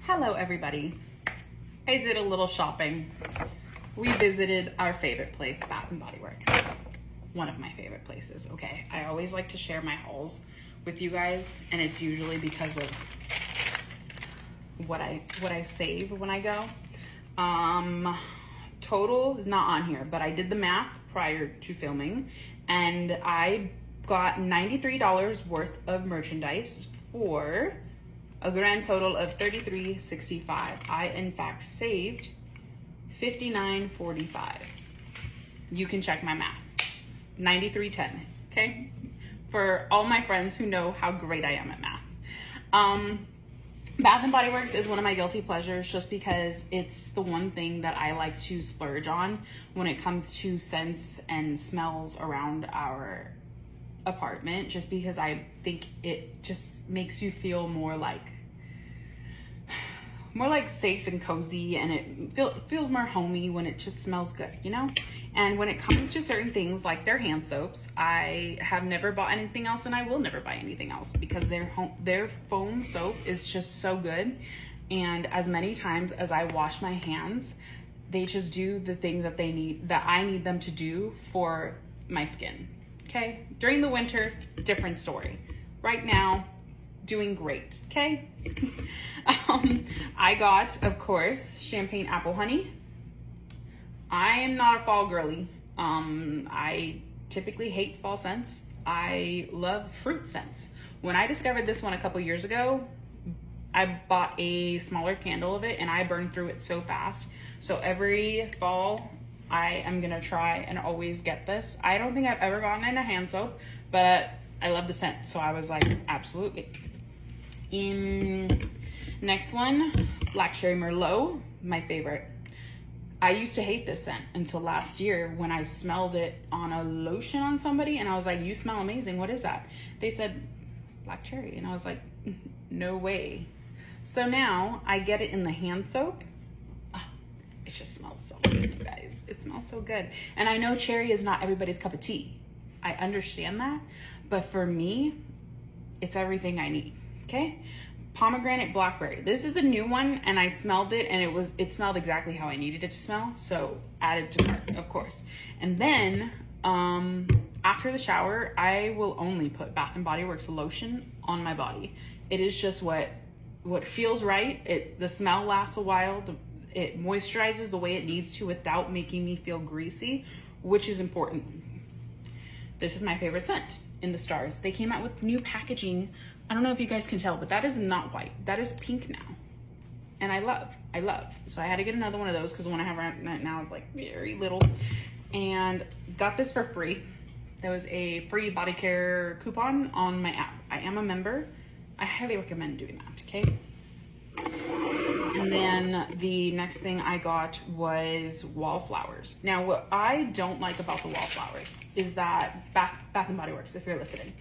Hello everybody. I did a little shopping. We visited our favorite place, Bath and Body Works. One of my favorite places, okay? I always like to share my hauls with you guys, and it's usually because of what I save when I go. Total is not on here, but I did the math prior to filming, and I got $93 worth of merchandise for a grand total of $33.65. I in fact saved $59.45. You can check my math. $93.10, okay? For all my friends who know how great I am at math. Bath and Body Works is one of my guilty pleasures just because it's the one thing that I like to splurge on when it comes to scents and smells around our apartment, just because I think it just makes you feel more like safe and cozy, and it feels more homey when it just smells good, you know? And when it comes to certain things like their hand soaps, I have never bought anything else, and I will never buy anything else because their foam soap is just so good. And as many times as I wash my hands, they just do the things that I need them to do for my skin, okay? During the winter, different story. Right now, doing great, okay? I got, of course, Champagne Apple Honey. I am not a fall girly. I typically hate fall scents. I love fruit scents. When I discovered this one a couple years ago, I bought a smaller candle of it and I burned through it so fast. So every fall, I am gonna try and always get this. I don't think I've ever gotten in a hand soap, but I love the scent. So I was like, absolutely. Next one, Black Cherry Merlot, my favorite. I used to hate this scent until last year when I smelled it on a lotion on somebody and I was like, you smell amazing, what is that? They said, black cherry, and I was like, no way. So now I get it in the hand soap. Oh, it just smells so good, you guys. It smells so good. And I know cherry is not everybody's cup of tea. I understand that, but for me, it's everything I need, okay? Pomegranate Blackberry. This is a new one and I smelled it and it smelled exactly how I needed it to smell. So added to cart, of course. And then after the shower, I will only put Bath and Body Works lotion on my body. It is just what feels right. The smell lasts a while. It moisturizes the way it needs to without making me feel greasy, which is important. This is my favorite scent, In the Stars. They came out with new packaging. I don't know if you guys can tell, but that is not white. That is pink now. And I love. So I had to get another one of those because the one I have right now is like very little. And got this for free. There was a free body care coupon on my app. I am a member. I highly recommend doing that, okay? And then the next thing I got was wallflowers. Now, what I don't like about the wallflowers is that Bath and Body Works, if you're listening,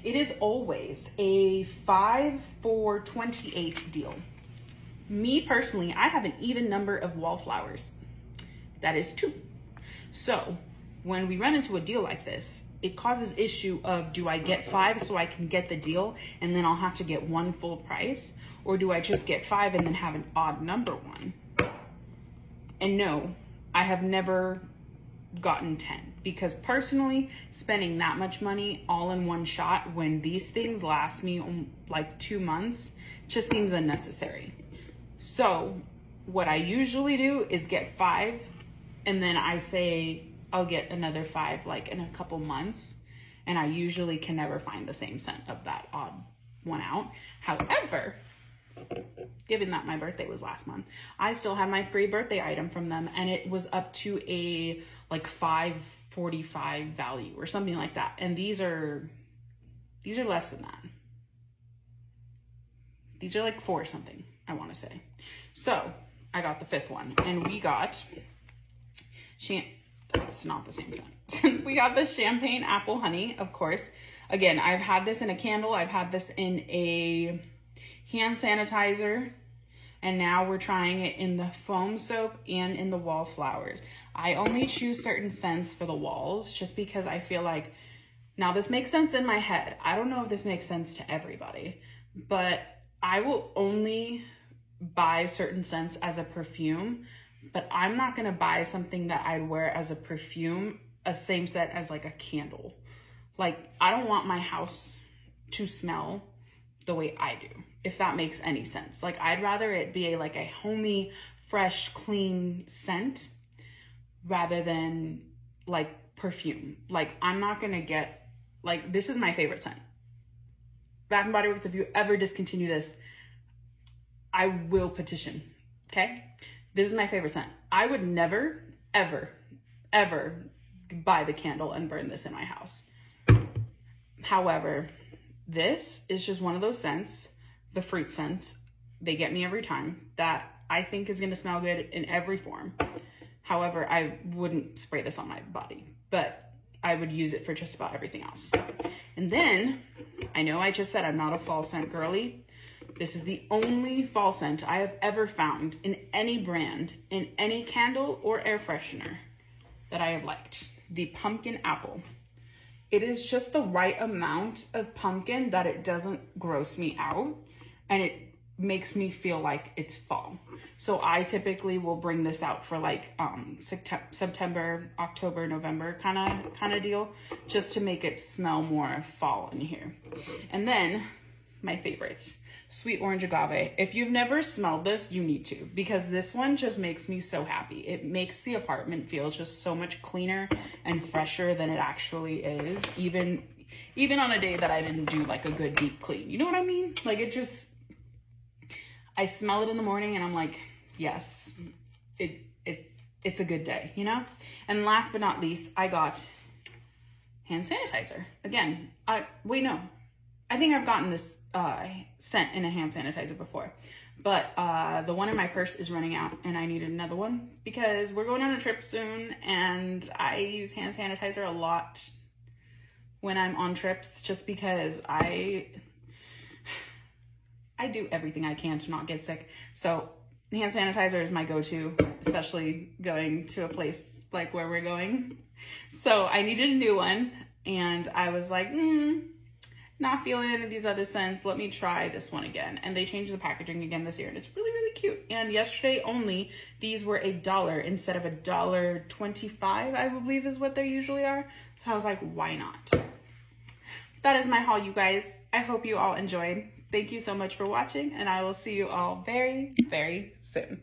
it is always a 5 for $28 deal. Me personally, I have an even number of wallflowers. That is 2. So when we run into a deal like this, it causes issue of, do I get 5 so I can get the deal and then I'll have to get 1 full price? Or do I just get 5 and then have an odd number one? And no, I have never gotten 10 because personally, spending that much money all in one shot when these things last me like 2 months just seems unnecessary. So what I usually do is get 5 and then I say I'll get another 5 like in a couple months, and I usually can never find the same scent of that odd one out. However, given that my birthday was last month, I still had my free birthday item from them and it was up to a like $5.45 value or something like that. And these are less than that. These are like 4 something, I want to say. So I got the 5th one and we got it's not the same scent. We got the Champagne Apple Honey, of course. Again, I've had this in a candle. I've had this in a hand sanitizer. And now we're trying it in the foam soap and in the wallflowers. I only choose certain scents for the walls just because I feel like, now this makes sense in my head. I don't know if this makes sense to everybody, but I will only buy certain scents as a perfume, but I'm not gonna buy something that I'd wear as a perfume, a same scent as like a candle. Like, I don't want my house to smell the way I do, if that makes any sense. Like, I'd rather it be like a homey, fresh, clean scent rather than like perfume. Like, I'm not gonna get, like, this is my favorite scent. Bath and Body Works, if you ever discontinue this, I will petition, okay? This is my favorite scent. I would never, ever, ever buy the candle and burn this in my house. However, this is just one of those scents, the fruit scents, they get me every time, that I think is gonna smell good in every form. However, I wouldn't spray this on my body, but I would use it for just about everything else. And then, I know I just said I'm not a fall scent girly. This is the only fall scent I have ever found in any brand, in any candle or air freshener that I have liked. The pumpkin apple. It is just the right amount of pumpkin that it doesn't gross me out, and it makes me feel like it's fall. So I typically will bring this out for like September, October, November kind of deal, just to make it smell more fall in here. And then my favorites, Sweet Orange Agave. If you've never smelled this, you need to, because this one just makes me so happy. It makes the apartment feel just so much cleaner and fresher than it actually is, even on a day that I didn't do like a good deep clean. You know what I mean? Like, it just, I smell it in the morning and I'm like, yes, it's a good day, you know? And last but not least, I got hand sanitizer. Again, I think I've gotten this scent in a hand sanitizer before, but the one in my purse is running out and I needed another one because we're going on a trip soon, and I use hand sanitizer a lot when I'm on trips, just because I do everything I can to not get sick. So hand sanitizer is my go-to, especially going to a place like where we're going. So I needed a new one, and I was like, not feeling any of these other scents. Let me try this one again. And they changed the packaging again this year, and it's really, really cute. And yesterday only, these were $1 instead of $1.25, I believe is what they usually are. So I was like, why not? That is my haul, you guys. I hope you all enjoyed. Thank you so much for watching, and I will see you all very, very soon.